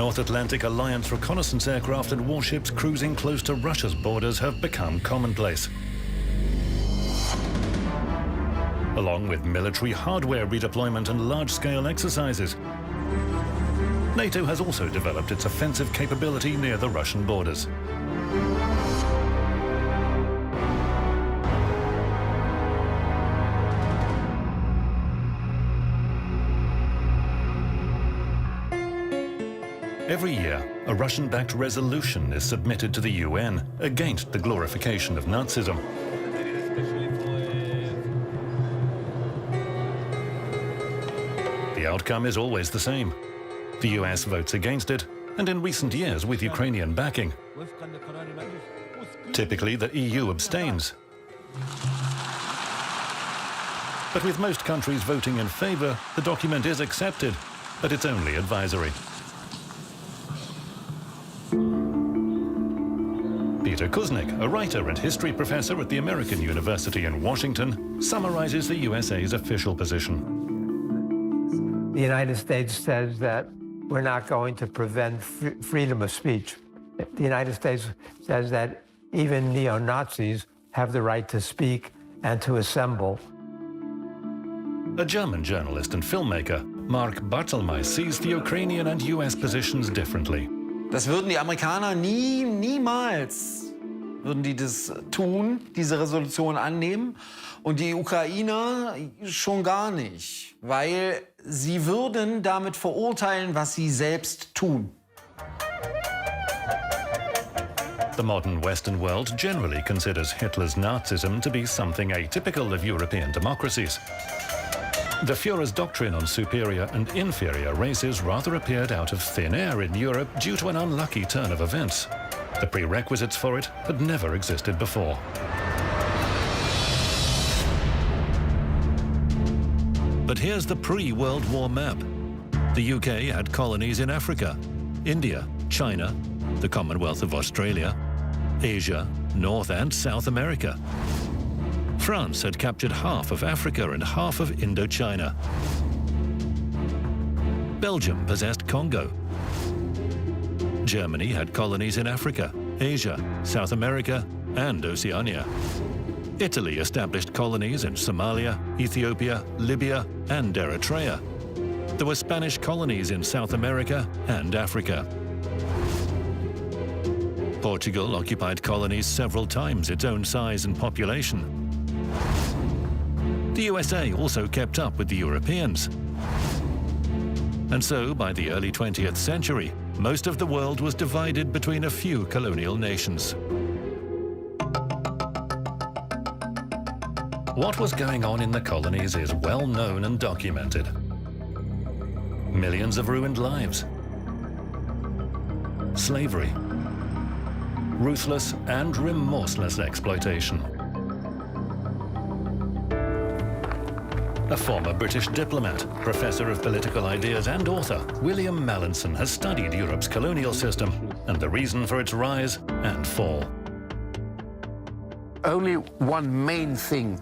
North Atlantic Alliance reconnaissance aircraft and warships cruising close to Russia's borders have become commonplace. Along with military hardware redeployment and large-scale exercises, NATO has also developed its offensive capability near the Russian borders. Every year, a Russian-backed resolution is submitted to the UN against the glorification of Nazism. The outcome is always the same. The US votes against it, and in recent years with Ukrainian backing. Typically, the EU abstains. But with most countries voting in favor, the document is accepted, but it's only advisory. Peter Kuznick, a writer and history professor at the American University in Washington, summarizes the USA's official position. The United States says that we're not going to prevent freedom of speech. The United States says that even neo-Nazis have the right to speak and to assemble. A German journalist and filmmaker, Mark Bartelmeier, sees the Ukrainian and US positions differently. Das würden die Amerikaner niemals würden die das tun, diese Resolution annehmen. Und die Ukrainer schon gar nicht, weil sie würden damit verurteilen, was sie selbst tun. The modern Western world generally considers Hitler's Nazism to be something atypical of European democracies. The Führer's doctrine on superior and inferior races rather appeared out of thin air in Europe due to an unlucky turn of events. The prerequisites for it had never existed before. But here's the pre-World War map. The UK had colonies in Africa, India, China, the Commonwealth of Australia, Asia, North and South America. France had captured half of Africa and half of Indochina. Belgium possessed Congo. Germany had colonies in Africa, Asia, South America, and Oceania. Italy established colonies in Somalia, Ethiopia, Libya, and Eritrea. There were Spanish colonies in South America and Africa. Portugal occupied colonies several times its own size and population. The USA also kept up with the Europeans. And so, by the early 20th century, most of the world was divided between a few colonial nations. What was going on in the colonies is well known and documented. Millions of ruined lives, slavery, ruthless and remorseless exploitation. A former British diplomat, professor of political ideas and author, William Mallinson has studied Europe's colonial system and the reason for its rise and fall. Only one main thing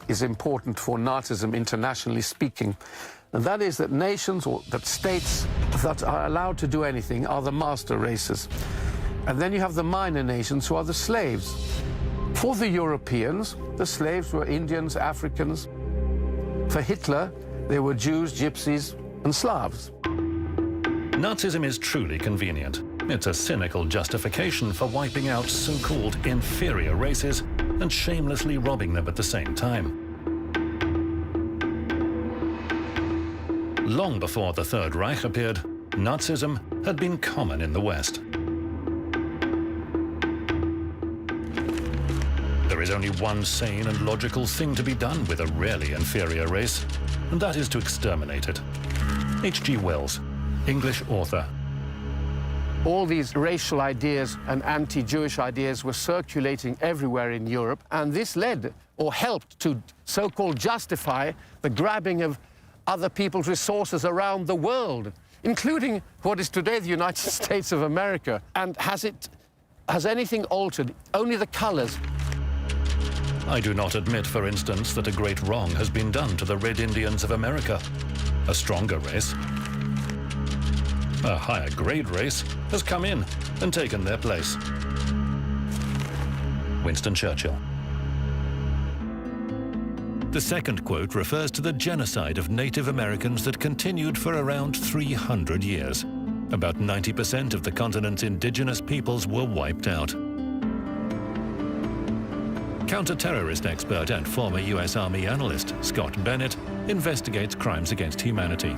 is important for Nazism, internationally speaking, and that is that nations or that states that are allowed to do anything are the master races. And then you have the minor nations who are the slaves. For the Europeans, the slaves were Indians, Africans. For Hitler, they were Jews, Gypsies, and Slavs. Nazism is truly convenient. It's a cynical justification for wiping out so-called inferior races and shamelessly robbing them at the same time. Long before the Third Reich appeared, Nazism had been common in the West. There is only one sane and logical thing to be done with a really inferior race, and that is to exterminate it. H.G. Wells, English author. All these racial ideas and anti-Jewish ideas were circulating everywhere in Europe, and this led or helped to so-called justify the grabbing of other people's resources around the world, including what is today the United States of America. And has anything altered? Only the colors. I do not admit, for instance, that a great wrong has been done to the Red Indians of America, a stronger race. A higher grade race has come in and taken their place. Winston Churchill. The second quote refers to the genocide of Native Americans that continued for around 300 years. About 90% of the continent's indigenous peoples were wiped out. Counter-terrorist expert and former US Army analyst Scott Bennett investigates crimes against humanity.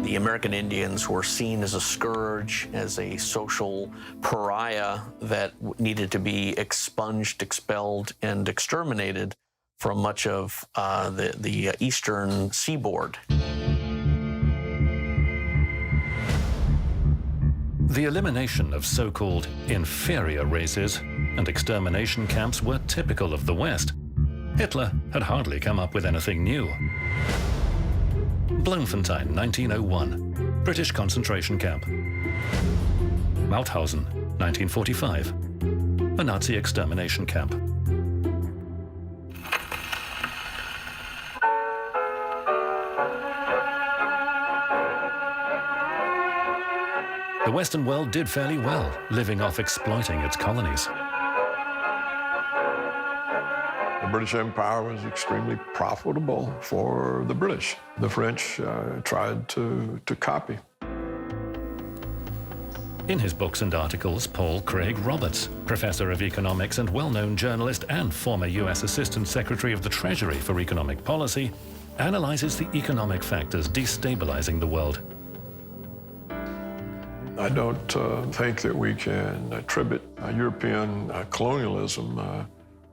The American Indians were seen as a scourge, as a social pariah that needed to be expunged, expelled, and exterminated from much of the eastern seaboard. The elimination of so-called inferior races and extermination camps were typical of the West. Hitler had hardly come up with anything new. Bloemfontein, 1901, British concentration camp. Mauthausen, 1945, a Nazi extermination camp. The Western world did fairly well, living off exploiting its colonies. The British Empire was extremely profitable for the British. The French tried to copy. In his books and articles, Paul Craig Roberts, professor of economics and well-known journalist and former US Assistant Secretary of the Treasury for Economic Policy, analyzes the economic factors destabilizing the world. I don't think that we can attribute European colonialism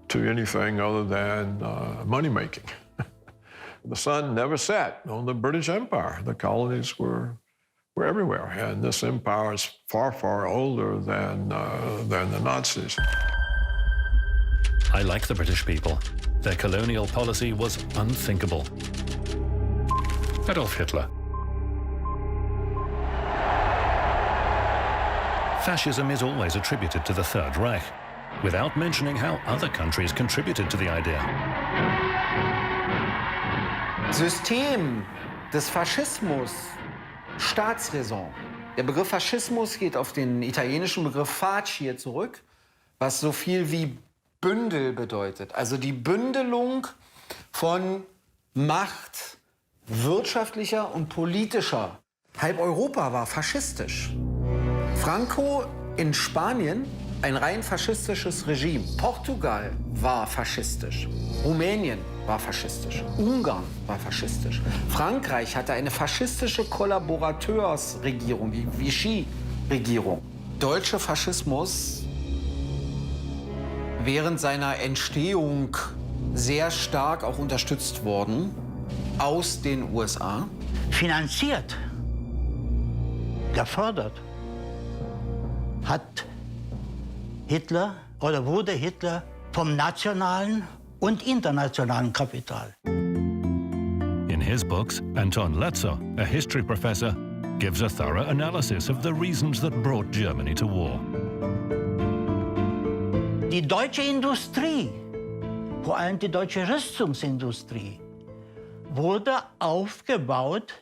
to anything other than money-making. The sun never set on the British Empire. The colonies were everywhere, and this empire is far, far older than the Nazis. I like the British people. Their colonial policy was unthinkable. Adolf Hitler. Fascism is always attributed to the Third Reich, without mentioning how other countries contributed to the idea. System des Faschismus, Staatsräson. Der Begriff Faschismus geht auf den italienischen Begriff facie zurück, was so viel wie Bündel bedeutet. Also die Bündelung von Macht, wirtschaftlicher und politischer. Halb Europa war faschistisch. Franco in Spanien, ein rein faschistisches Regime. Portugal war faschistisch. Rumänien war faschistisch. Ungarn war faschistisch. Frankreich hatte eine faschistische Kollaborateursregierung, die Vichy-Regierung. Deutscher Faschismus während seiner Entstehung sehr stark auch unterstützt worden aus den USA. Finanziert, gefördert hat Hitler oder wurde Hitler vom nationalen und internationalen Kapital. In his books, Anton Letzer, a history professor, gives a thorough analysis of the reasons that brought Germany to war. Die deutsche Industrie, vor allem die deutsche Rüstungsindustrie, wurde aufgebaut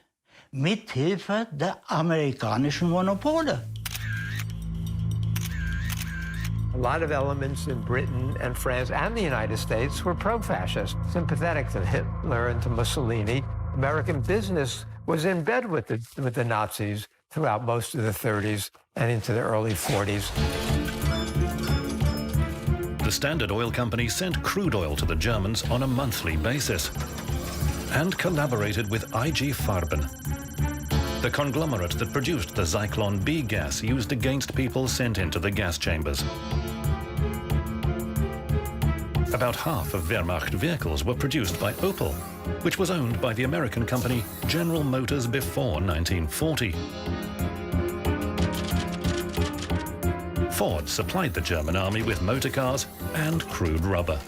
mit Hilfe der amerikanischen Monopole. A lot of elements in Britain and France and the United States were pro-fascist, sympathetic to Hitler and to Mussolini. American business was in bed with the Nazis throughout most of the 30s and into the early 40s. The Standard Oil Company sent crude oil to the Germans on a monthly basis and collaborated with IG Farben, the conglomerate that produced the Zyklon B gas used against people sent into the gas chambers. About half of Wehrmacht vehicles were produced by Opel, which was owned by the American company General Motors before 1940. Ford supplied the German army with motor cars and crude rubber.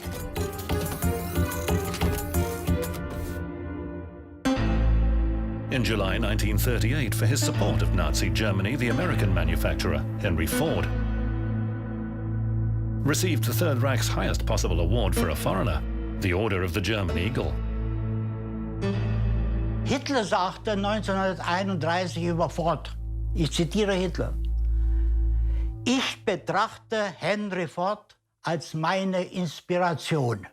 In July 1938, for his support of Nazi Germany, the American manufacturer, Henry Ford, received the Third Reich's highest possible award for a foreigner, the Order of the German Eagle. Hitler sagte 1931 über Ford, ich zitiere Hitler, ich betrachte Henry Ford als meine Inspiration.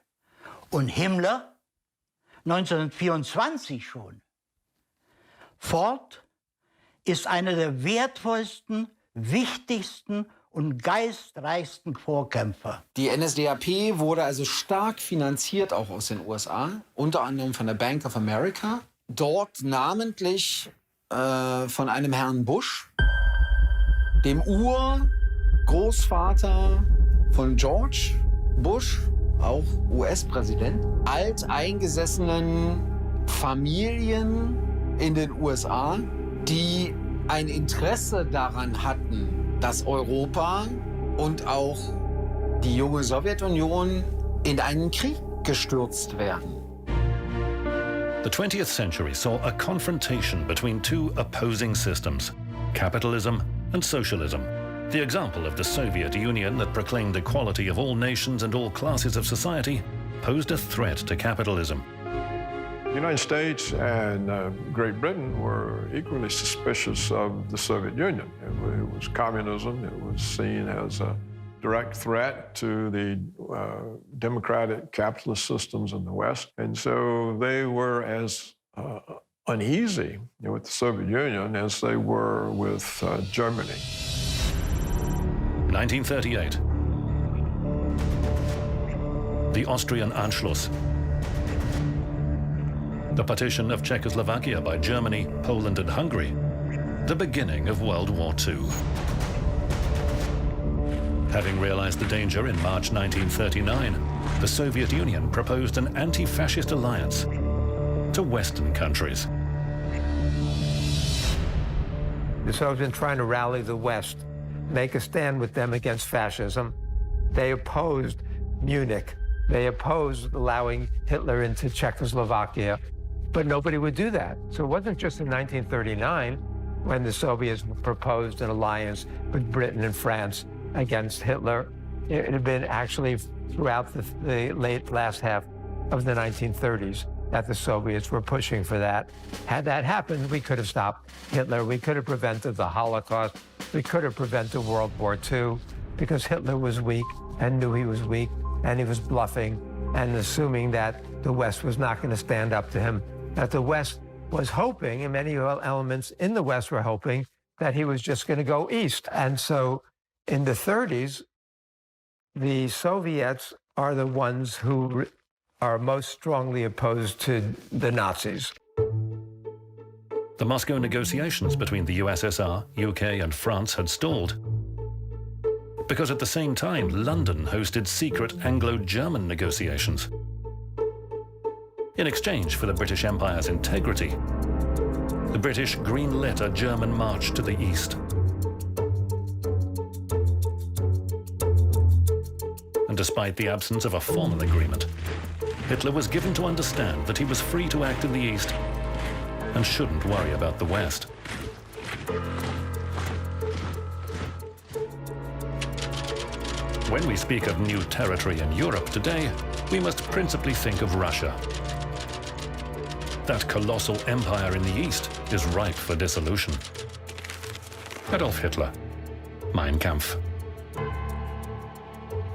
Und Himmler 1924 schon. Ford ist einer der wertvollsten, wichtigsten und geistreichsten Vorkämpfer. Die NSDAP wurde also stark finanziert, auch aus den USA, unter anderem von der Bank of America. Dort namentlich von einem Herrn Bush, dem Urgroßvater von George Bush, auch US-Präsident, alteingesessenen Familien in den USA, die ein Interesse daran hatten, dass Europa und auch die junge Sowjetunion in einen Krieg gestürzt werden. The 20th century saw a confrontation between two opposing systems, capitalism and socialism. The example of the Soviet Union that proclaimed equality of all nations and all classes of society posed a threat to capitalism. The United States and Great Britain were equally suspicious of the Soviet Union. It was communism. It was seen as a direct threat to the democratic capitalist systems in the West. And so they were as uneasy with the Soviet Union as they were with Germany. 1938. The Austrian Anschluss. The partition of Czechoslovakia by Germany, Poland and Hungary. The beginning of World War II. Having realized the danger in March 1939, the Soviet Union proposed an anti-fascist alliance to Western countries. The Soviets been trying to rally the West, make a stand with them against fascism. They opposed Munich. They opposed allowing Hitler into Czechoslovakia, but nobody would do that. So it wasn't just in 1939 when the Soviets proposed an alliance with Britain and France against Hitler. It had been actually throughout the last half of the 1930s that the Soviets were pushing for that. Had that happened, we could have stopped Hitler. We could have prevented the Holocaust. We could have prevented World War II, because Hitler was weak and knew he was weak, and he was bluffing and assuming that the West was not going to stand up to him, that the West was hoping, and many elements in the West were hoping, that he was just going to go east. And so in the 30s, the Soviets are the ones who are most strongly opposed to the Nazis. The Moscow negotiations between the USSR, UK and France had stalled, because at the same time London hosted secret Anglo-German negotiations. In exchange for the British Empire's integrity, the British greenlit a German march to the east. And despite the absence of a formal agreement, Hitler was given to understand that he was free to act in the east and shouldn't worry about the west. When we speak of new territory in Europe today, we must principally think of Russia. That colossal empire in the east is ripe for dissolution. Adolf Hitler, Mein Kampf.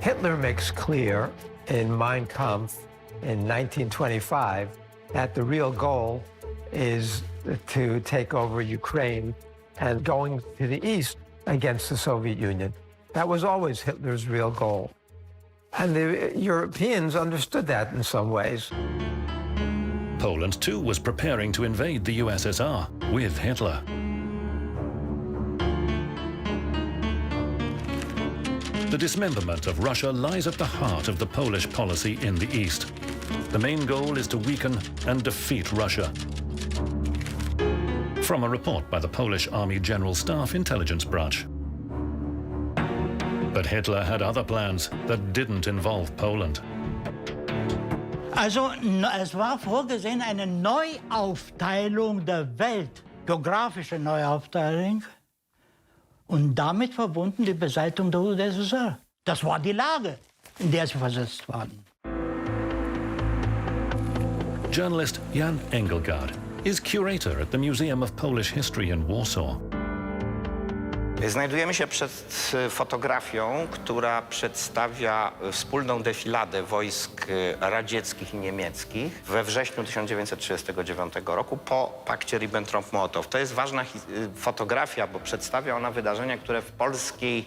Hitler makes clear in Mein Kampf in 1925 that the real goal is to take over Ukraine and going to the east against the Soviet Union. That was always Hitler's real goal. And the Europeans understood that in some ways. Poland, too, was preparing to invade the USSR with Hitler. The dismemberment of Russia lies at the heart of the Polish policy in the East. The main goal is to weaken and defeat Russia. From a report by the Polish Army General Staff Intelligence Branch. But Hitler had other plans that didn't involve Poland. Also es war vorgesehen eine Neuaufteilung der Welt, geografische Neuaufteilung, und damit verbunden die Beseitigung der UdSSR. Das war die Lage, in der sie versetzt waren. Journalist Jan Engelgard is curator at the Museum of Polish History in Warsaw. Znajdujemy się przed fotografią, która przedstawia wspólną defiladę wojsk radzieckich i niemieckich we wrześniu 1939 roku po pakcie Ribbentrop-Mołotow. To jest ważna fotografia, bo przedstawia ona wydarzenia, które w polskiej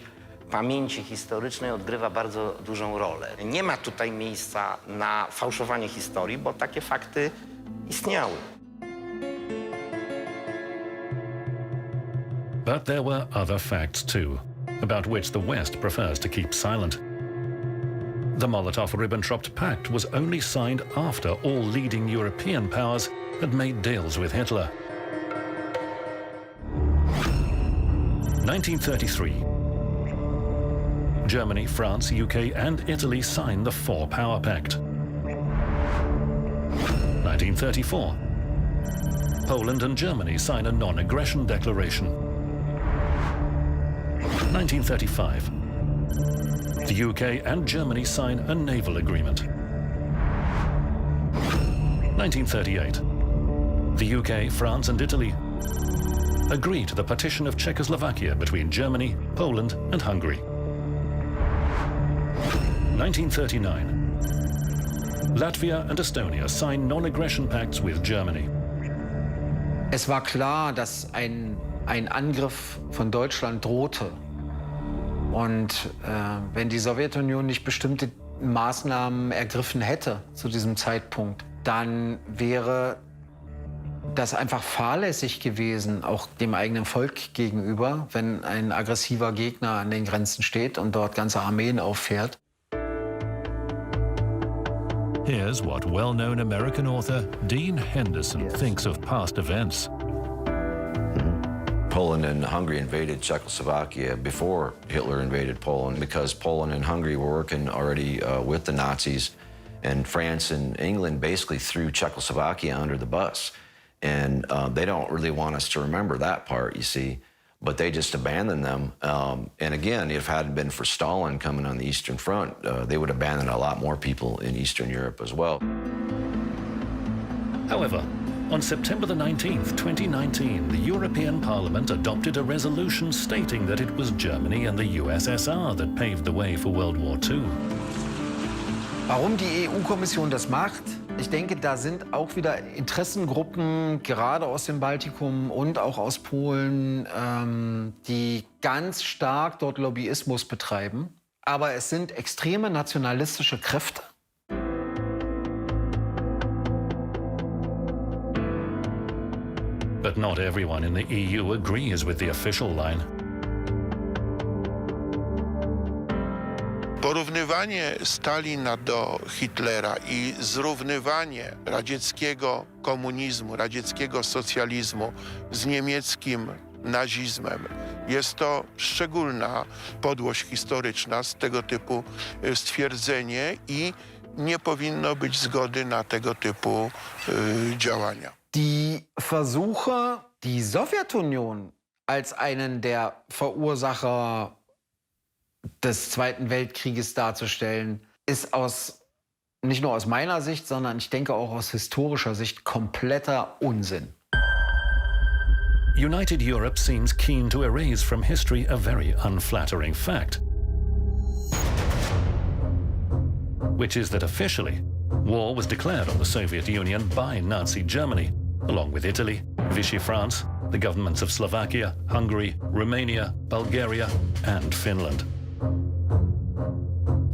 pamięci historycznej odgrywa bardzo dużą rolę. Nie ma tutaj miejsca na fałszowanie historii, bo takie fakty istniały. But there were other facts too, about which the West prefers to keep silent. The Molotov-Ribbentrop Pact was only signed after all leading European powers had made deals with Hitler. 1933. Germany, France, UK and Italy signed the Four-Power Pact. 1934. Poland and Germany sign a non-aggression declaration. 1935. The UK and Germany sign a naval agreement. 1938. The UK, France and Italy agree to the partition of Czechoslovakia between Germany, Poland and Hungary. 1939. Latvia and Estonia sign non-aggression pacts with Germany. Es war klar, dass ein Angriff von Deutschland drohte. Und wenn die Sowjetunion nicht bestimmte Maßnahmen ergriffen hätte zu diesem Zeitpunkt, dann wäre das einfach fahrlässig gewesen, auch dem eigenen Volk gegenüber, wenn ein aggressiver Gegner an den Grenzen steht und dort ganze Armeen auffährt. Here's what well-known American author Dean Henderson thinks of past events. Poland and Hungary invaded Czechoslovakia before Hitler invaded Poland because Poland and Hungary were working already with the Nazis, and France and England basically threw Czechoslovakia under the bus. And they don't really want us to remember that part, you see, but they just abandoned them. And again, if it hadn't been for Stalin coming on the Eastern Front, they would abandon a lot more people in Eastern Europe as well. However, on September the 19th, 2019, the European Parliament adopted a resolution stating that it was Germany and the USSR that paved the way for World War II. Warum die EU-Kommission das macht? Ich denke, da sind auch wieder Interessengruppen, gerade aus dem Baltikum und auch aus Polen, die ganz stark dort Lobbyismus betreiben. Aber es sind extreme nationalistische Kräfte. But not everyone in the EU agrees with the official line. Porównywanie Stalina do Hitlera i zrównywanie radzieckiego komunizmu, radzieckiego socjalizmu z niemieckim nazizmem jest to szczególna podłość historyczna z tego typu stwierdzenie i nie powinno być zgody na tego typu działania. Die Versuche, die Sowjetunion als einen der Verursacher des Zweiten Weltkrieges darzustellen, ist nicht nur aus meiner Sicht, sondern ich denke auch aus historischer Sicht kompletter Unsinn. United Europe seems keen to erase from history a very unflattering fact, which is that officially, war was declared on the Soviet Union by Nazi Germany, along with Italy, Vichy France, the governments of Slovakia, Hungary, Romania, Bulgaria, and Finland.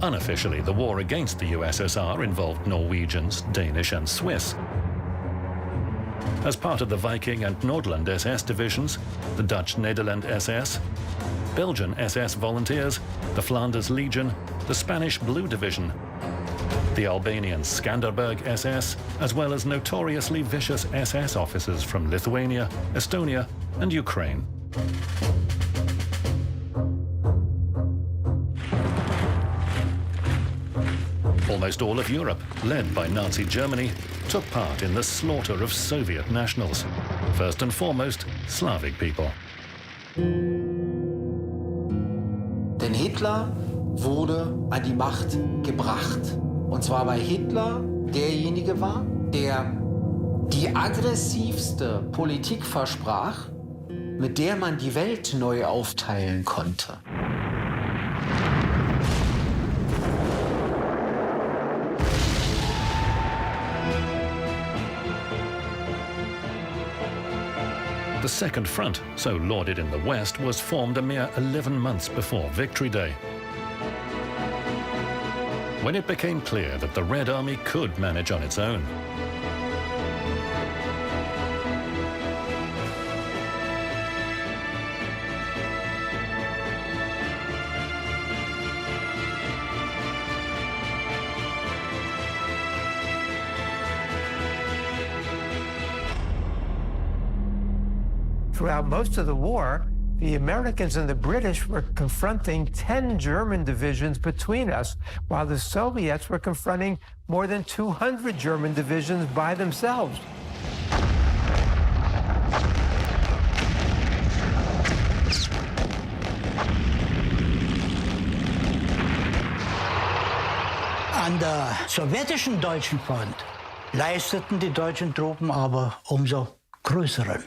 Unofficially, the war against the USSR involved Norwegians, Danish, and Swiss. As part of the Viking and Nordland SS divisions, the Dutch Nederland SS, Belgian SS volunteers, the Flanders Legion, the Spanish Blue Division, the Albanian Skanderberg SS, as well as notoriously vicious SS officers from Lithuania, Estonia, and Ukraine. Almost all of Europe, led by Nazi Germany, took part in the slaughter of Soviet nationals, first and foremost Slavic people. Denn Hitler wurde an die Macht gebracht. Und zwar weil Hitler derjenige war, der die aggressivste Politik versprach, mit der man die Welt neu aufteilen konnte. The Second Front, so lauded in the West, was formed a mere 11 months before Victory Day. When it became clear that the Red Army could manage on its own. Throughout most of the war, the Americans and the British were confronting 10 German divisions between us, while the Soviets were confronting more than 200 German divisions by themselves. An der sowjetischen deutschen Front leisteten die deutschen Truppen aber umso größeren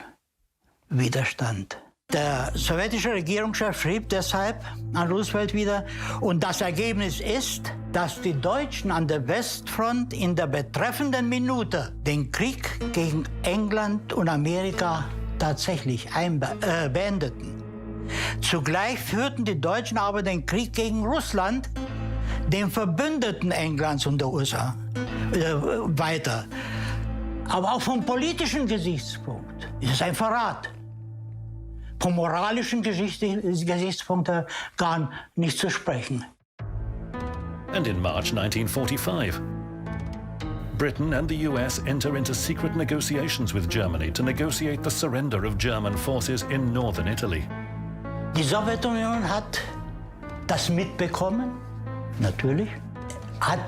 Widerstand. Der sowjetische Regierungschef schrieb deshalb an Roosevelt wieder, und das Ergebnis ist, dass die Deutschen an der Westfront in der betreffenden Minute den Krieg gegen England und Amerika tatsächlich beendeten. Zugleich führten die Deutschen aber den Krieg gegen Russland, den Verbündeten Englands und der USA, weiter. Aber auch vom politischen Gesichtspunkt ist es ein Verrat. Vom moralischen Gesichtspunkt gar nicht zu sprechen. And in March 1945, Britain and the US enter into secret negotiations with Germany to negotiate the surrender of German forces in northern Italy. Die Sowjetunion hat das mitbekommen, natürlich, hat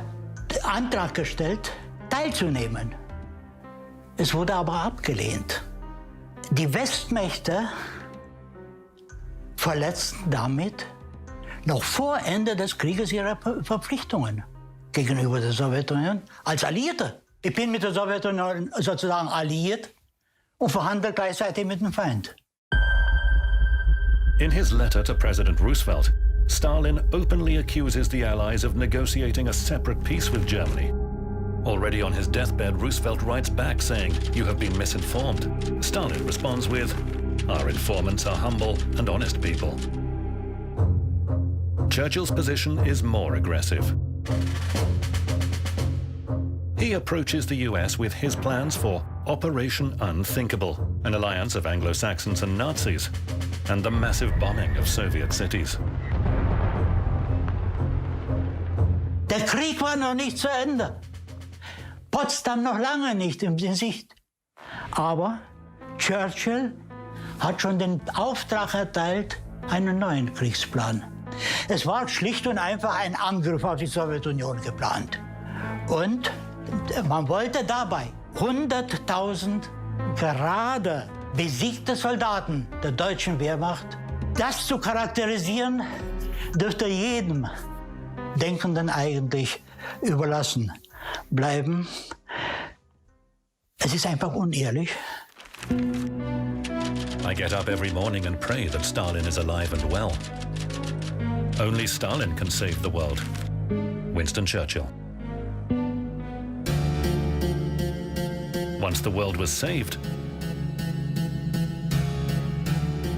Antrag gestellt, teilzunehmen. Es wurde aber abgelehnt. Die Westmächte verletzten damit noch vor Ende des Krieges ihre Verpflichtungen gegenüber der Sowjetunion als Alliierte. Ich bin mit der Sowjetunion sozusagen alliiert und verhandle gleichzeitig mit dem Feind. In his letter to President Roosevelt, Stalin openly accuses the Allies of negotiating a separate peace with Germany. Already on his deathbed, Roosevelt writes back saying, "You have been misinformed." Stalin responds with, "Our informants are humble and honest people." Churchill's position is more aggressive. He approaches the US with his plans for Operation Unthinkable, an alliance of Anglo-Saxons and Nazis, and the massive bombing of Soviet cities. Der Krieg war noch nicht zu Ende. Potsdam noch lange nicht in Sicht. Aber Churchill hat schon den Auftrag erteilt, einen neuen Kriegsplan. Es war schlicht und einfach ein Angriff auf die Sowjetunion geplant. Und man wollte dabei 100.000 gerade besiegte Soldaten der deutschen Wehrmacht. Das zu charakterisieren, dürfte jedem Denkenden eigentlich überlassen bleiben. Es ist einfach unehrlich. I get up every morning and pray that Stalin is alive and well. Only Stalin can save the world. Winston Churchill. Once the world was saved,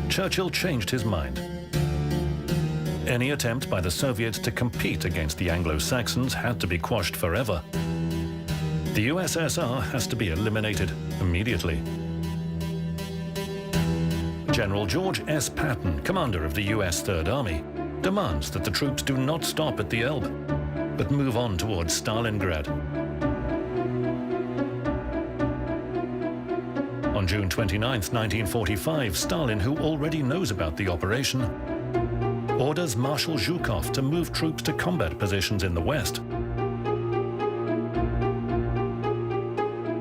Churchill changed his mind. Any attempt by the Soviets to compete against the Anglo-Saxons had to be quashed forever. The USSR has to be eliminated immediately. General George S. Patton, commander of the US Third Army, demands that the troops do not stop at the Elbe, but move on towards Stalingrad. On June 29, 1945, Stalin, who already knows about the operation, orders Marshal Zhukov to move troops to combat positions in the west.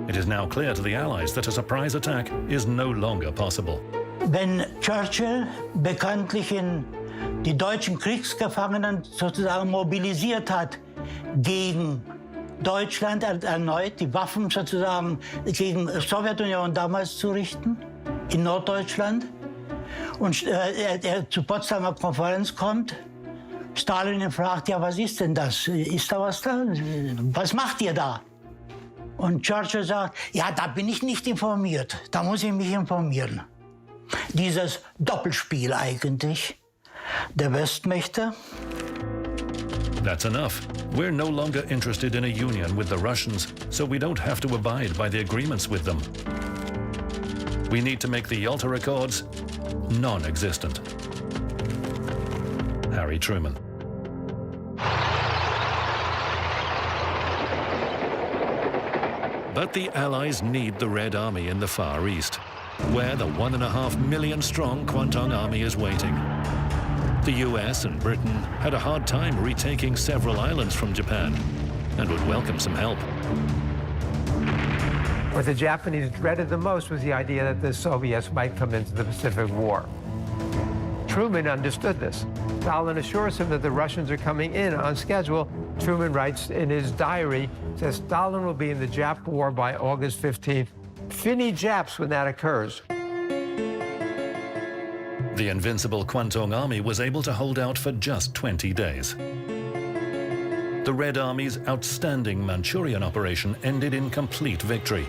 It is now clear to the Allies that a surprise attack is no longer possible. Wenn Churchill bekanntlich die deutschen Kriegsgefangenen sozusagen mobilisiert hat gegen Deutschland erneut die Waffen sozusagen gegen die Sowjetunion damals zu richten, in Norddeutschland. Und er zur Potsdamer Konferenz kommt, Stalin ihn fragt, ja, was ist denn das? Ist da was da? Was macht ihr da? Und Churchill sagt, ja, da bin ich nicht informiert, da muss ich mich informieren. Dieses Doppelspiel eigentlich der Westmächte. That's enough. We're no longer interested in a union with the Russians, so we don't have to abide by the agreements with them. We need to make the Yalta Accords non-existent. Harry Truman. But the Allies need the Red Army in the Far East, where the 1.5 million strong Kwantung Army is waiting. The US and Britain had a hard time retaking several islands from Japan and would welcome some help. What the Japanese dreaded the most was the idea that the Soviets might come into the Pacific War. Truman understood this. Stalin assures him that the Russians are coming in on schedule. Truman writes in his diary, says Stalin will be in the Jap War by August 15th. Finny Japs when that occurs. The invincible Kwantung Army was able to hold out for just 20 days. The Red Army's outstanding Manchurian operation ended in complete victory.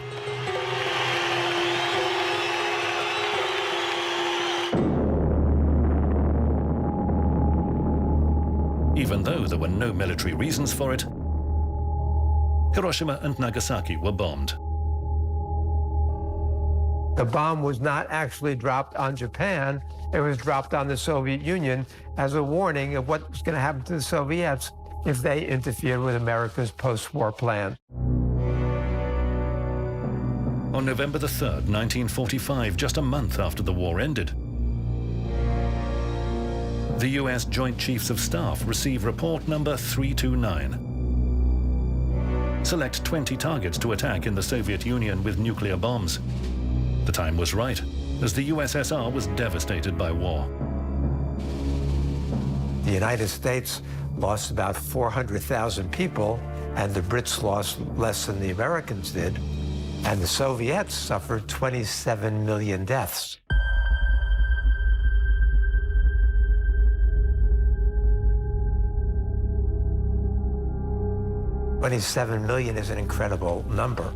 Even though there were no military reasons for it, Hiroshima and Nagasaki were bombed. The bomb was not actually dropped on Japan. It was dropped on the Soviet Union as a warning of what was going to happen to the Soviets if they interfered with America's post-war plan. On November the 3rd, 1945, just a month after the war ended, the US Joint Chiefs of Staff receive report number 329. Select 20 targets to attack in the Soviet Union with nuclear bombs. The time was right, as the USSR was devastated by war. The United States lost about 400,000 people, and the Brits lost less than the Americans did, and the Soviets suffered 27 million deaths. $27 million is an incredible number.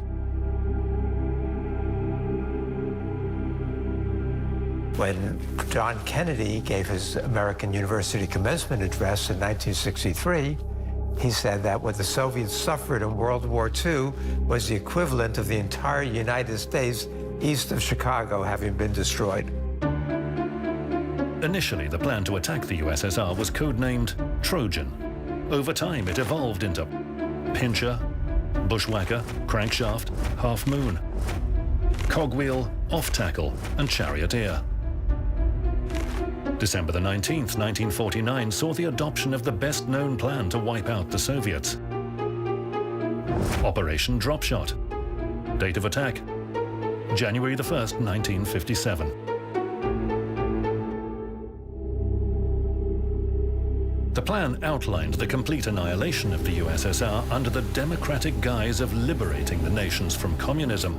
When John Kennedy gave his American University commencement address in 1963, he said that what the Soviets suffered in World War II was the equivalent of the entire United States east of Chicago having been destroyed. Initially, the plan to attack the USSR was codenamed Trojan. Over time, it evolved into Pincher, Bushwhacker, Crankshaft, Half Moon, Cogwheel, Off Tackle, and Charioteer. December the 19th, 1949 saw the adoption of the best-known plan to wipe out the Soviets. Operation Dropshot. Date of attack, January the 1st, 1957. The plan outlined the complete annihilation of the USSR under the democratic guise of liberating the nations from communism.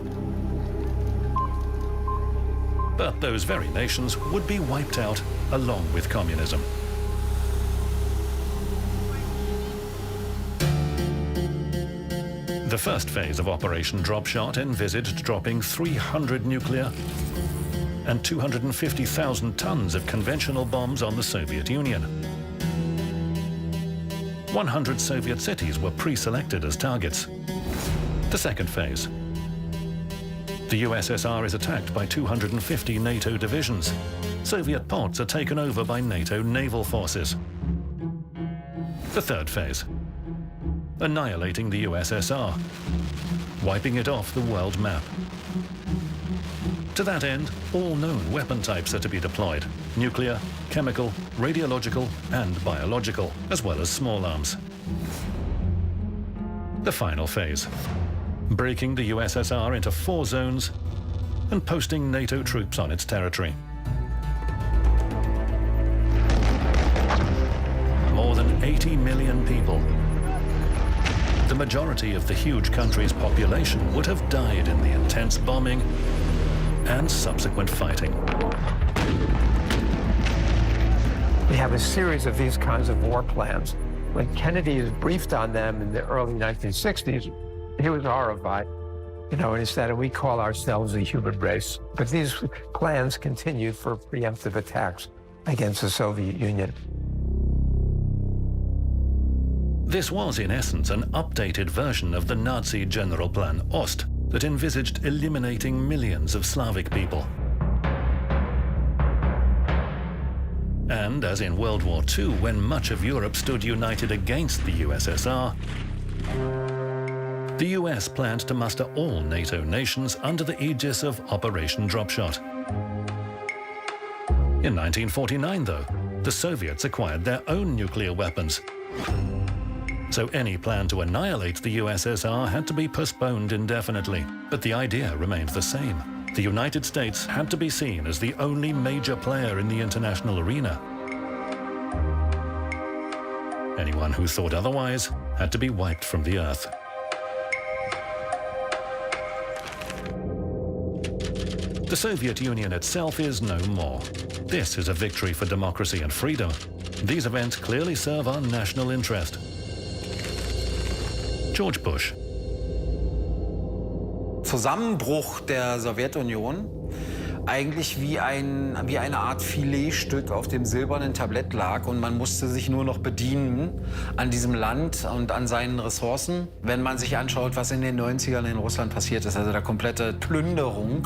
But those very nations would be wiped out along with communism. The first phase of Operation Dropshot envisaged dropping 300 nuclear and 250,000 tons of conventional bombs on the Soviet Union. 100 Soviet cities were pre-selected as targets. The second phase. The USSR is attacked by 250 NATO divisions. Soviet ports are taken over by NATO naval forces. The third phase. Annihilating the USSR, wiping it off the world map. To that end, all known weapon types are to be deployed: nuclear, chemical, radiological, and biological, as well as small arms. The final phase. Breaking the USSR into 4 zones and posting NATO troops on its territory. More than 80 million people. the majority of the huge country's population would have died in the intense bombing and subsequent fighting. We have a series of these kinds of war plans. When Kennedy is briefed on them in the early 1960s, he was horrified. You know, and he said, we call ourselves a human race. But these plans continued for preemptive attacks against the Soviet Union. This was, in essence, an updated version of the Nazi General Plan Ost that envisaged eliminating millions of Slavic people. And as in World War II, when much of Europe stood united against the USSR, the US planned to muster all NATO nations under the aegis of Operation Dropshot. In 1949, though, the Soviets acquired their own nuclear weapons. So any plan to annihilate the USSR had to be postponed indefinitely. But the idea remained the same. The United States had to be seen as the only major player in the international arena. Anyone who thought otherwise had to be wiped from the earth. The Soviet Union itself is no more. This is a victory for democracy and freedom. These events clearly serve our national interest. George Bush. Zusammenbruch der Sowjetunion, eigentlich wie eine Art Filetstück auf dem silbernen Tablett lag und man musste sich nur noch bedienen an diesem Land und an seinen Ressourcen. Wenn man sich anschaut, was in den 90ern in Russland passiert ist, also der komplette Plünderung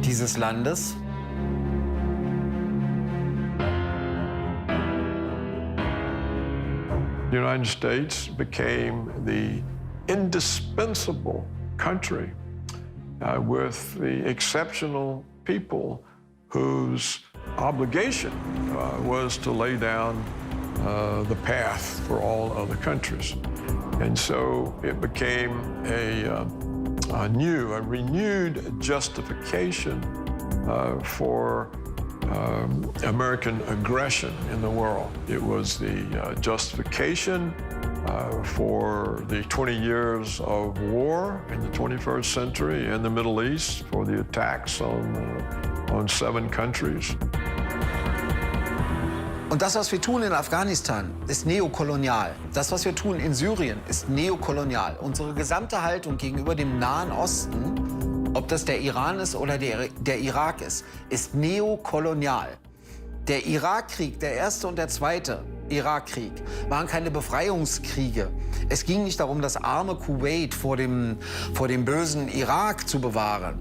dieses Landes. The United States became the indispensable country with the exceptional people whose obligation was to lay down the path for all other countries. And so it became a renewed justification for American aggression in the world. It was the justification for the 20 years of war in the 21st century in the Middle East, for the attacks on 7 countries. Und das, was wir tun in Afghanistan, ist neokolonial. Das, was wir tun in Syrien, ist neokolonial. Unsere gesamte Haltung gegenüber dem Nahen Osten, ob das der Iran ist oder der Irak ist neokolonial. Der Irakkrieg, der erste und der zweite Irakkrieg, waren keine Befreiungskriege. Es ging nicht darum, das arme Kuwait vor dem bösen Irak zu bewahren.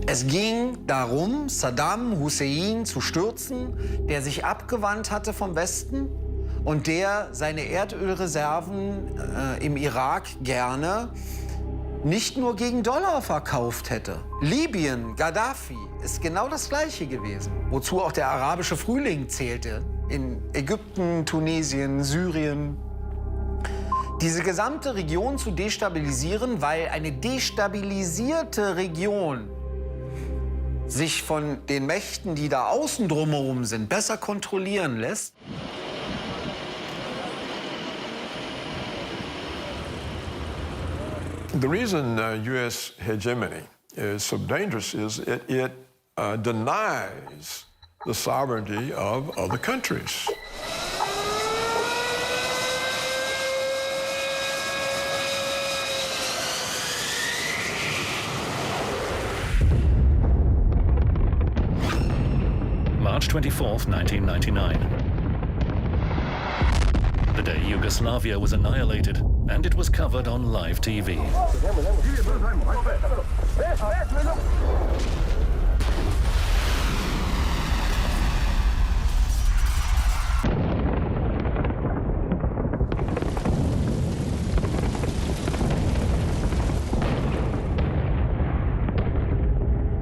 Es ging darum, Saddam Hussein zu stürzen, der sich abgewandt hatte vom Westen und der seine Erdölreserven im Irak gerne nicht nur gegen Dollar verkauft hätte. Libyen, Gaddafi, ist genau das Gleiche gewesen. Wozu auch der arabische Frühling zählte. In Ägypten, Tunesien, Syrien. Diese gesamte Region zu destabilisieren, weil eine destabilisierte Region sich von den Mächten, die da außen drumherum sind, besser kontrollieren lässt. The reason U.S. hegemony is so dangerous is it denies the sovereignty of other countries. March 24th, 1999. The day Yugoslavia was annihilated, and it was covered on live TV.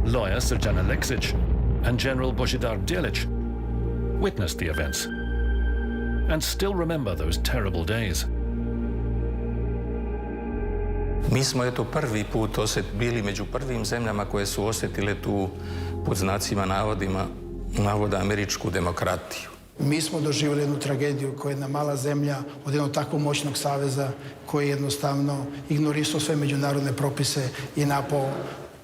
Lawyer Srđan Aleksić and General Božidar Djelić witnessed the events and still remember those terrible days. Mi smo prvi put bili među prvim zemljama koje su osjetile tu, pod znacima navoda, američku demokratiju. Mi smo doživjeli jednu tragediju koja je jedna mala zemlja od jednog takvog moćnog saveza koji jednostavno ignorisao sve međunarodne propise i napao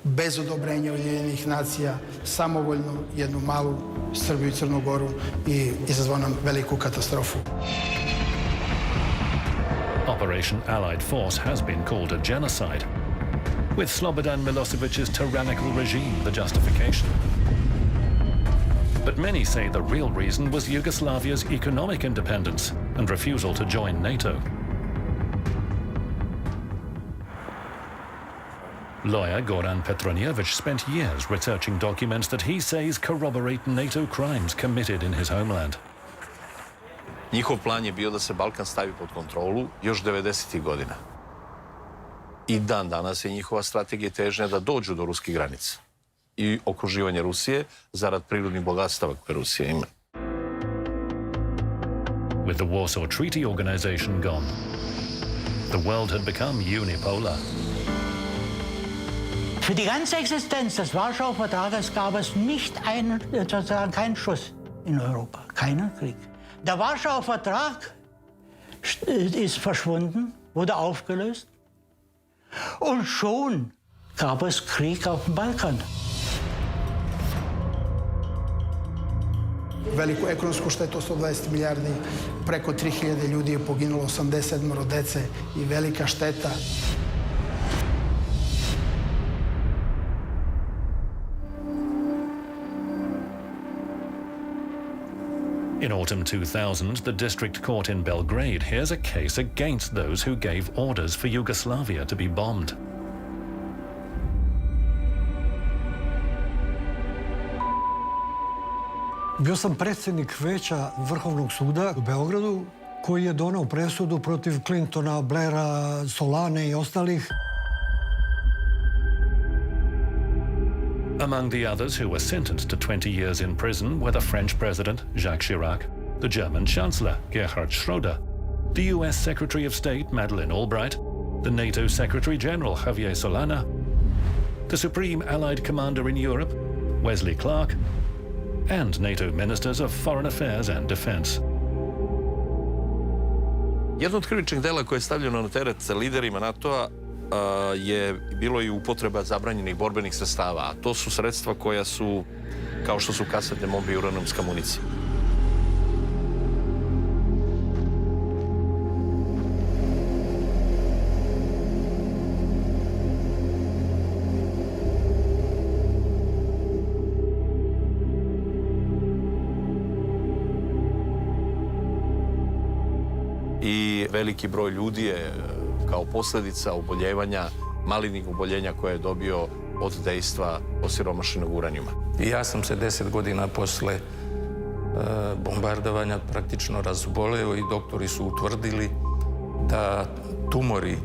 bez odobrenja Ujedinjenih nacija samovoljno jednu malu Srbiju i Crnu Goru i izazvao nam veliku katastrofu. Operation Allied Force has been called a genocide, with Slobodan Milosevic's tyrannical regime the justification. But many say the real reason was Yugoslavia's economic independence and refusal to join NATO. Lawyer Goran Petronijevic spent years researching documents that he says corroborate NATO crimes committed in his homeland. Njihov plan je bio da se Balkan stavi pod kontrolu još 90. godina. I dan danas je njihova strategija i težnja da dođu do ruskih granica i okruživanje Rusije zarad prirodnih bogatstava koje Rusija ima. With the Warsaw Treaty Organization gone, the world had become unipolar. Für die ganze Existenz des Warschauer Vertrages gab es sozusagen keinen Schuss in Europa, keinen Krieg. Der Warschauer Vertrag ist verschwunden, wurde aufgelöst und schon gab es Krieg auf dem Balkan. Veliku ekonomsku štetu, 120 milijardi, preko 3000 ljudi je poginulo, 87 dece i velika šteta. In autumn 2000, the district court in Belgrade hears a case against those who gave orders for Yugoslavia to be bombed. Bio sam predsjednik veća Vrhovnog suda u Beogradu koji je doneo presudu protiv Clintona, Blaira, Solane i ostalih. Among the others who were sentenced to 20 years in prison were the French President, Jacques Chirac, the German Chancellor, Gerhard Schröder, the US Secretary of State, Madeleine Albright, the NATO Secretary-General, Javier Solana, the Supreme Allied Commander in Europe, Wesley Clark, and NATO Ministers of Foreign Affairs and Defense. Jedno od krivičnih dela koje je stavljeno na teret liderima NATO-a je bilo i upotreba zabranjenih borbenih sredstava, a to su sredstva koja su, kao što su kasetne bombe i uranijumska municija. I veliki broj ljudi je kao posljedica oboljevanja, malignih oboljenja koje je dobio od dejstva osiromašenog uranijuma. I ja sam se 10 godina posle bombardovanja praktično razboleo i doktori su utvrdili da tumori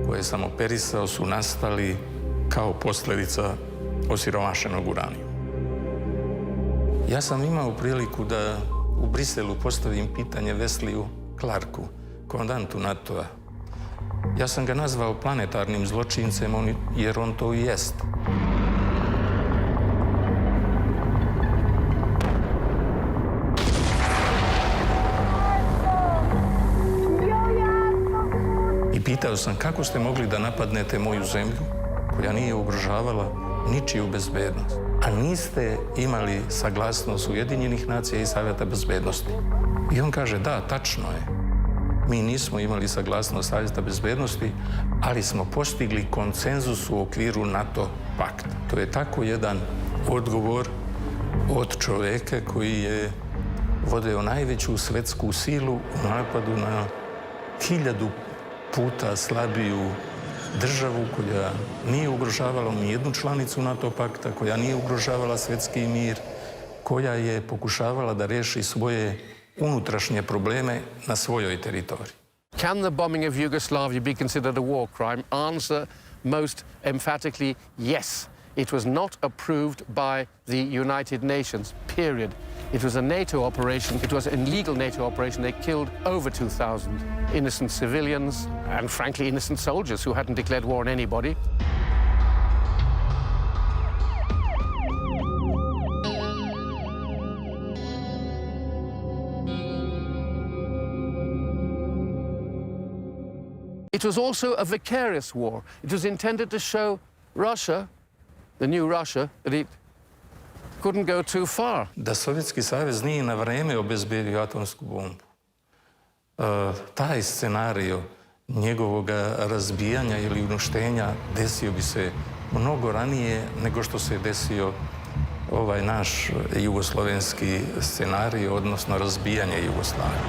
koje sam operisao su nastali kao posljedica osiromašenog uranijuma. Ja sam imao priliku da u Briselu postavim pitanje Wesliju Clarku, komandantu NATO-a. Ja sam ga nazvao planetarnim zločincem, jer on to i jest. I pitao sam kako ste mogli da napadnete moju zemlju, koja nije ugrožavala ničiju bezbednost, a niste imali saglasnost Ujedinjenih nacija i Savjeta bezbednosti. I on kaže, da, tačno je. Mi nismo imali saglasnost Savjeta bezbednosti, ali smo postigli konsenzus u okviru NATO pakta. To je tako jedan odgovor od čoveka koji je vodio najveću svetsku silu u napadu na 1000 puta slabiju državu koja nije ugrožavala ni jednu članicu NATO pakta, koja nije ugrožavala svetski mir, koja je pokušavala da reši svoje unutrašnje probleme na svojoj teritoriji. Can the bombing of Yugoslavia be considered a war crime? Answer most emphatically yes. It was not approved by the United Nations, period. It was a NATO operation. It was an illegal NATO operation. They killed over 2,000 innocent civilians and, frankly, innocent soldiers who hadn't declared war on anybody. It was also a vicarious war. It was intended to show Russia, the new Russia, that it couldn't go too far. Da Sovjetski savez nije na vreme obezbedio atomsku bombu, taj scenario njegovog razbijanja ili uništenja desio bi se mnogo ranije nego što se desio ovaj naš jugoslovenski scenarij, odnosno razbijanje Jugoslavije.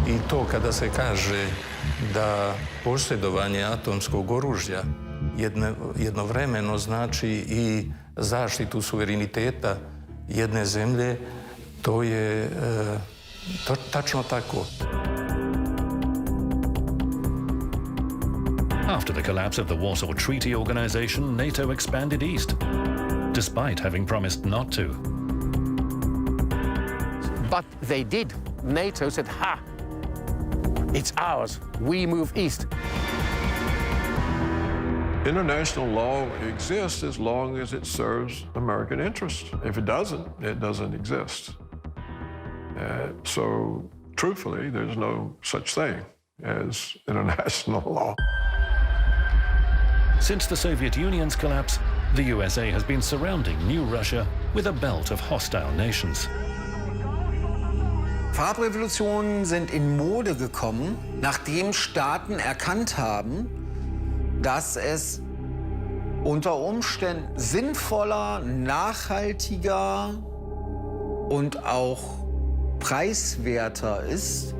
I to kada se kaže da posjedovanje atomskog oružja jednovremeno znači i zaštitu suvereniteta jedne zemlje, to je tačno tako. After the collapse of the Warsaw Treaty Organization, NATO expanded east, despite having promised not to. But they did. NATO said, ha, it's ours. We move east. International law exists as long as it serves American interests. If it doesn't exist. So, truthfully, there's no such thing as international law. Since the Soviet Union's collapse, the USA has been surrounding new Russia with a belt of hostile nations. Farbrevolutionen sind in Mode gekommen, nachdem Staaten erkannt haben, dass es unter Umständen sinnvoller, nachhaltiger und auch preiswerter ist,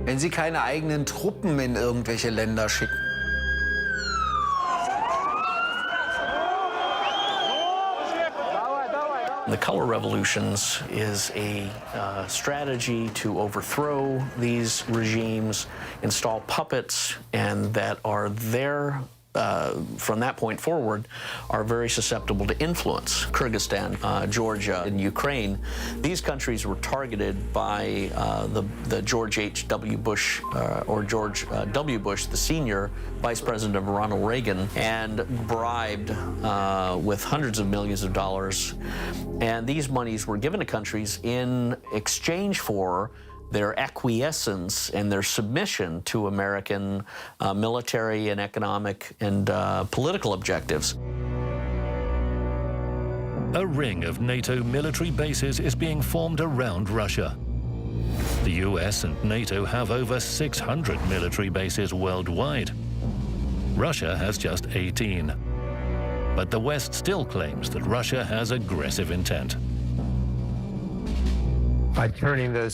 wenn sie keine eigenen Truppen in irgendwelche Länder schicken. The color revolutions is a strategy to overthrow these regimes, install puppets, and that are there from that point forward are very susceptible to influence. Kyrgyzstan, Georgia, and Ukraine, these countries were targeted by the George H.W. Bush, or George W. Bush, the senior vice president of Ronald Reagan, and bribed with hundreds of millions of dollars. And these monies were given to countries in exchange for their acquiescence and their submission to American military and economic and political objectives. A ring of NATO military bases is being formed around Russia. The US and NATO have over 600 military bases worldwide. Russia has just 18. But the West still claims that Russia has aggressive intent. By turning the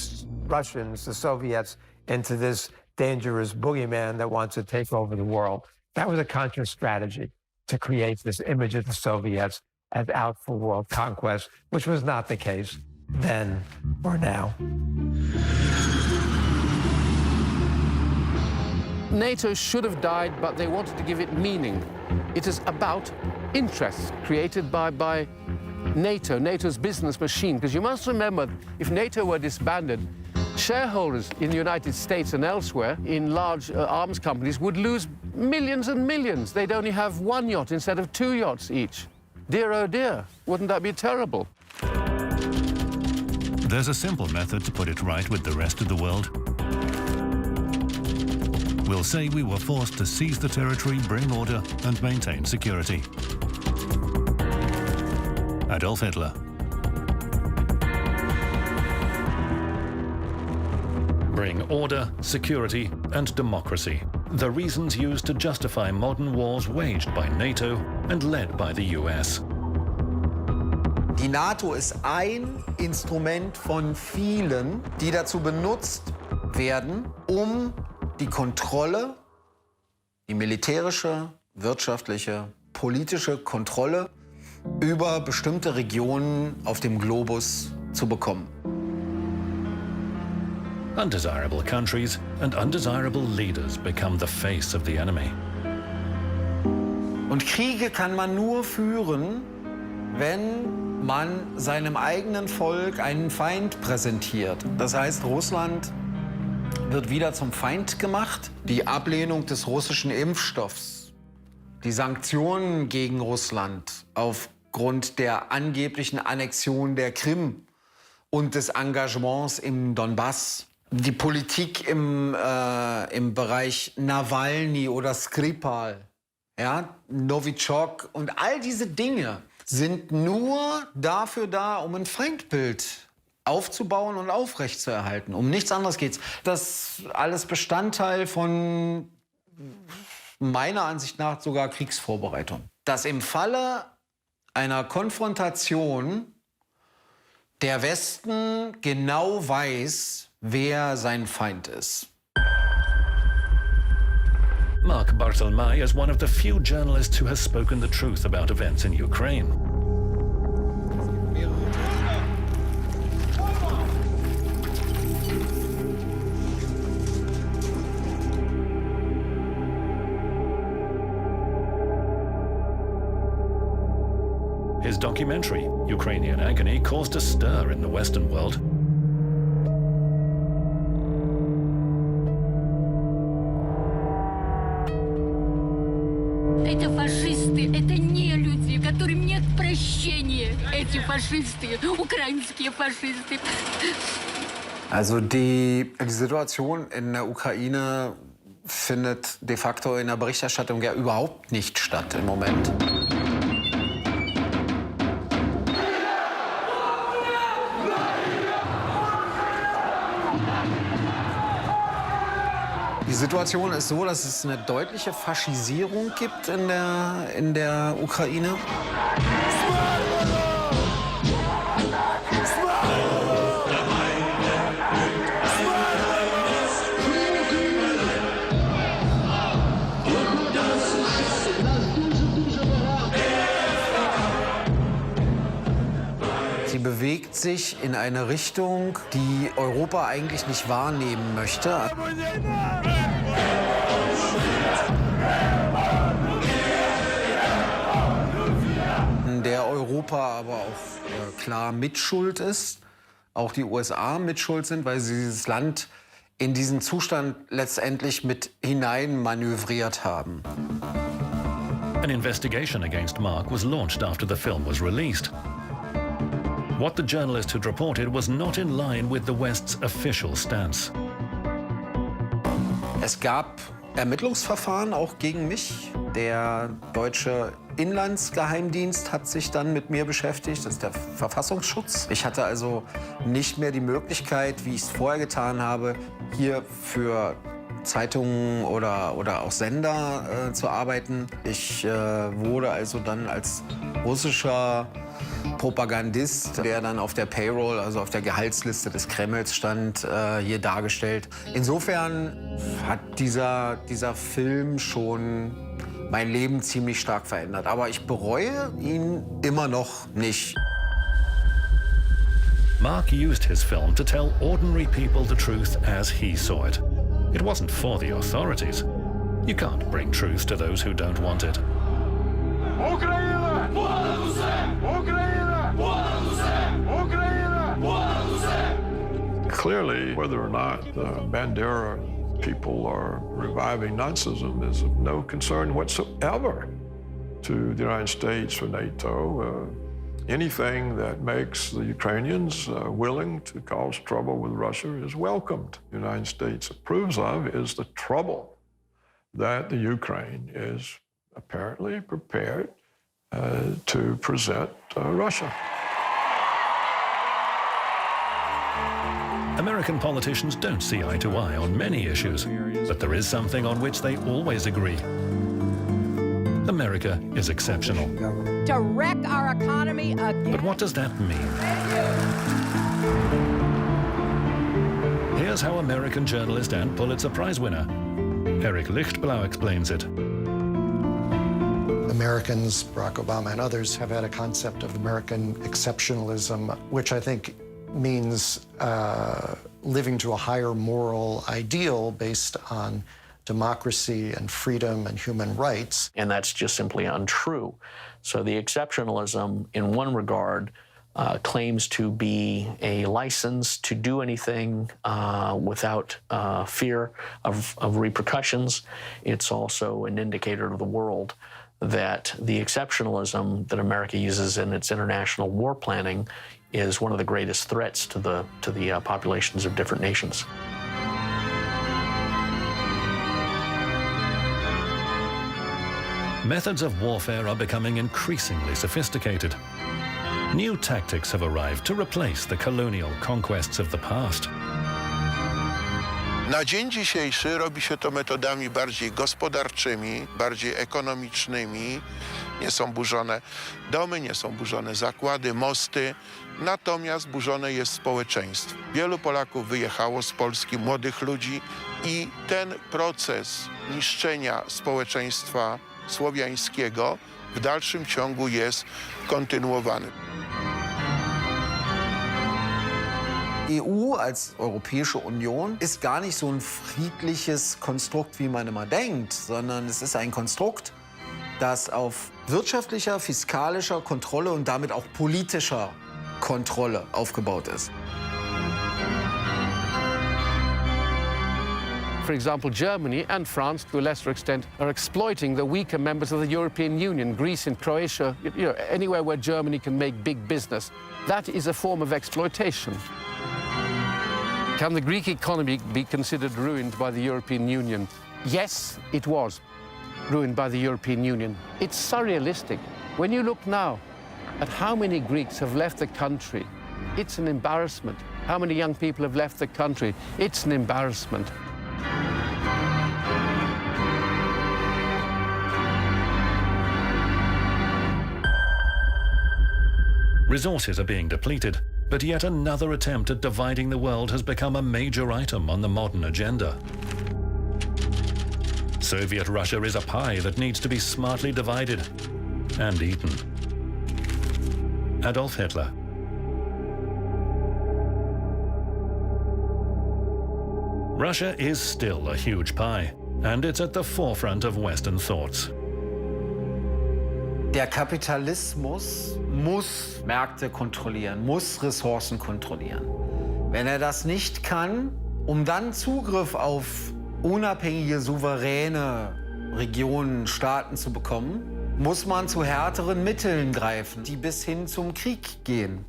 Russians, the Soviets, into this dangerous boogeyman that wants to take over the world. That was a conscious strategy to create this image of the Soviets as out for world conquest, which was not the case then or now. NATO should have died, but they wanted to give it meaning. It is about interests created by NATO, NATO's business machine. Because you must remember, if NATO were disbanded, shareholders in the United States and elsewhere in large arms companies would lose millions and millions. They'd only have one yacht instead of 2 yachts each. Dear, oh dear, wouldn't that be terrible? There's a simple method to put it right with the rest of the world. We'll say we were forced to seize the territory, bring order, and maintain security. Adolf Hitler. Bring order, security, and democracy. The reasons used to justify modern wars waged by NATO and led by the US. Die NATO ist ein Instrument von vielen, die dazu benutzt werden, um die Kontrolle, die militärische, wirtschaftliche, politische Kontrolle über bestimmte Regionen auf dem Globus zu bekommen. Undesirable countries and undesirable leaders become the face of the enemy. Und Kriege kann man nur führen, wenn man seinem eigenen Volk einen Feind präsentiert. Das heißt, Russland wird wieder zum Feind gemacht. Die Ablehnung des russischen Impfstoffs, die Sanktionen gegen Russland aufgrund der angeblichen Annexion der Krim und des Engagements im Donbass, Die Politik im Bereich Nawalny oder Skripal, ja, Novichok und all diese Dinge sind nur dafür da, um ein Feindbild aufzubauen und aufrechtzuerhalten. Um nichts anderes geht's. Das ist alles Bestandteil von meiner Ansicht nach sogar Kriegsvorbereitung. Dass im Falle einer Konfrontation der Westen genau weiß, wer sein Feind ist. Mark Barthelmay is one of the few journalists who has spoken the truth about events in Ukraine. His documentary, Ukrainian Agony, caused a stir in the Western world. Это фашисты, это не люди, которым нет прощения. Эти фашисты, украинские фашисты. Also die Situation in der Ukraine findet de facto in der Berichterstattung ja überhaupt nicht statt im Moment. Die Situation ist so, dass es eine deutliche Faschisierung gibt in der Ukraine. Sie bewegt sich in eine Richtung, die Europa eigentlich nicht wahrnehmen möchte. Der Europa aber auch klar mitschuld ist, auch die USA mitschuld sind, weil sie dieses Land in diesen Zustand letztendlich mit hineinmanövriert haben. An investigation against Mark was launched after the film was released. What the journalist had reported was not in line with the West's official stance. Es gab Ermittlungsverfahren auch gegen mich. Der deutsche Inlandsgeheimdienst hat sich dann mit mir beschäftigt, das ist der Verfassungsschutz. Ich hatte also nicht mehr die Möglichkeit, wie ich es vorher getan habe, hier für Zeitungen oder auch Sender zu arbeiten. Ich wurde also dann als russischer Propagandist, der dann auf der Payroll, also auf der Gehaltsliste des Kremls stand, hier dargestellt. Insofern hat dieser Film schon mein Leben ziemlich stark verändert. Aber ich bereue ihn immer noch nicht. Mark used his film to tell ordinary people the truth as he saw it. It wasn't for the authorities. You can't bring truth to those who don't want it. Clearly, whether or not the Bandera people are reviving Nazism is of no concern whatsoever to the United States or NATO. Anything that makes the Ukrainians willing to cause trouble with Russia is welcomed. The United States approves of is the trouble that the Ukraine is apparently prepared to present Russia. American politicians don't see eye to eye on many issues, but there is something on which they always agree. America is exceptional. To wreck our economy again. But what does that mean? Here's how American journalist and Pulitzer Prize winner Eric Lichtblau explains it. Americans, Barack Obama and others, have had a concept of American exceptionalism, which I think means living to a higher moral ideal based on democracy and freedom and human rights. And that's just simply untrue. So the exceptionalism, in one regard, claims to be a license to do anything without fear of repercussions. It's also an indicator to the world that the exceptionalism that America uses in its international war planning is one of the greatest threats to the populations of different nations. Methods of warfare are becoming increasingly sophisticated. New tactics have arrived to replace the colonial conquests of the past. Na dzień dzisiejszy robi się to metodami bardziej gospodarczymi, bardziej ekonomicznymi. Nie są burzone domy, nie są burzone zakłady, mosty, natomiast burzone jest społeczeństwo. Wielu Polaków wyjechało z Polski, młodych ludzi, i ten proces niszczenia społeczeństwa słowiańskiego w dalszym ciągu jest kontynuowany. EU als Europäische Union ist gar nicht so ein friedliches Konstrukt, wie man immer denkt, sondern es ist ein Konstrukt, das auf wirtschaftlicher, fiskalischer Kontrolle und damit auch politischer Kontrolle aufgebaut ist. For example, Germany and France, to a lesser extent, are exploiting the weaker members of the European Union, Greece and Croatia, anywhere where Germany can make big business. That is a form of exploitation. Can the Greek economy be considered ruined by the European Union? Yes, it was ruined by the European Union. It's surrealistic. When you look now at how many Greeks have left the country, it's an embarrassment. How many young people have left the country? It's an embarrassment. Resources are being depleted, but yet another attempt at dividing the world has become a major item on the modern agenda. Soviet Russia is a pie that needs to be smartly divided and eaten. Adolf Hitler. Russia is still a huge pie, and it's at the forefront of Western thoughts. Der Kapitalismus muss Märkte kontrollieren, muss Ressourcen kontrollieren. Wenn er das nicht kann, um dann Zugriff auf unabhängige, souveräne Regionen, Staaten zu bekommen, muss man zu härteren Mitteln greifen, die bis hin zum Krieg gehen.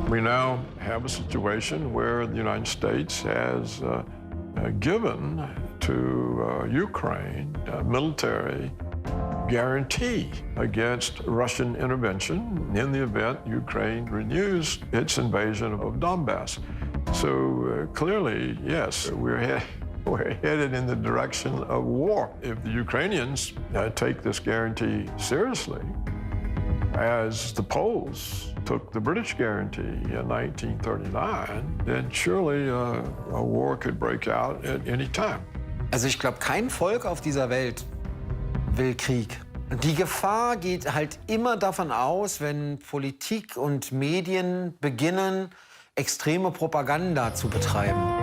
We now have a situation where the United States has given to Ukraine a military guarantee against Russian intervention in the event Ukraine renews its invasion of Donbass. So clearly, yes, we're headed in the direction of war. If the Ukrainians take this guarantee seriously, as the Poles took the British guarantee in 1939, then surely a war could break out at any time. Also ich glaube, kein Volk auf dieser Welt will Krieg. Die Gefahr geht halt immer davon aus, wenn Politik und Medien beginnen, extreme Propaganda zu betreiben.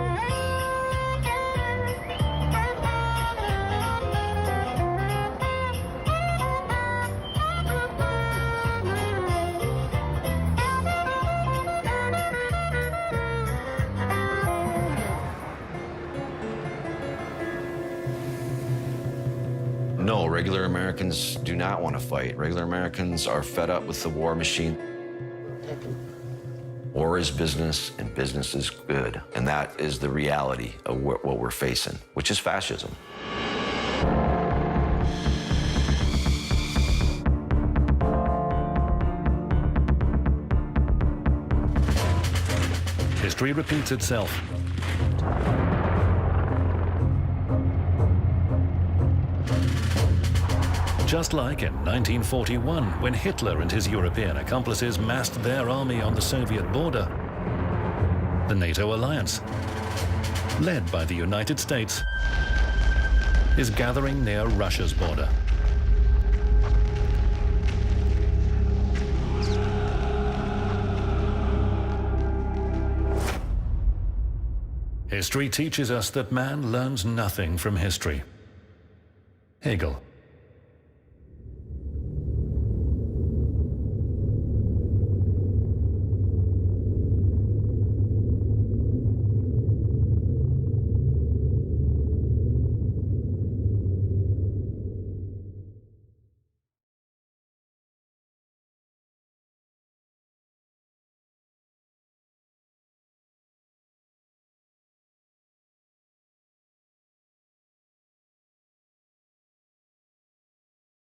No, regular Americans do not want to fight. Regular Americans are fed up with the war machine. War is business, and business is good. And that is the reality of what we're facing, which is fascism. History repeats itself. Just like in 1941, when Hitler and his European accomplices massed their army on the Soviet border, the NATO alliance, led by the United States, is gathering near Russia's border. History teaches us that man learns nothing from history. Hegel.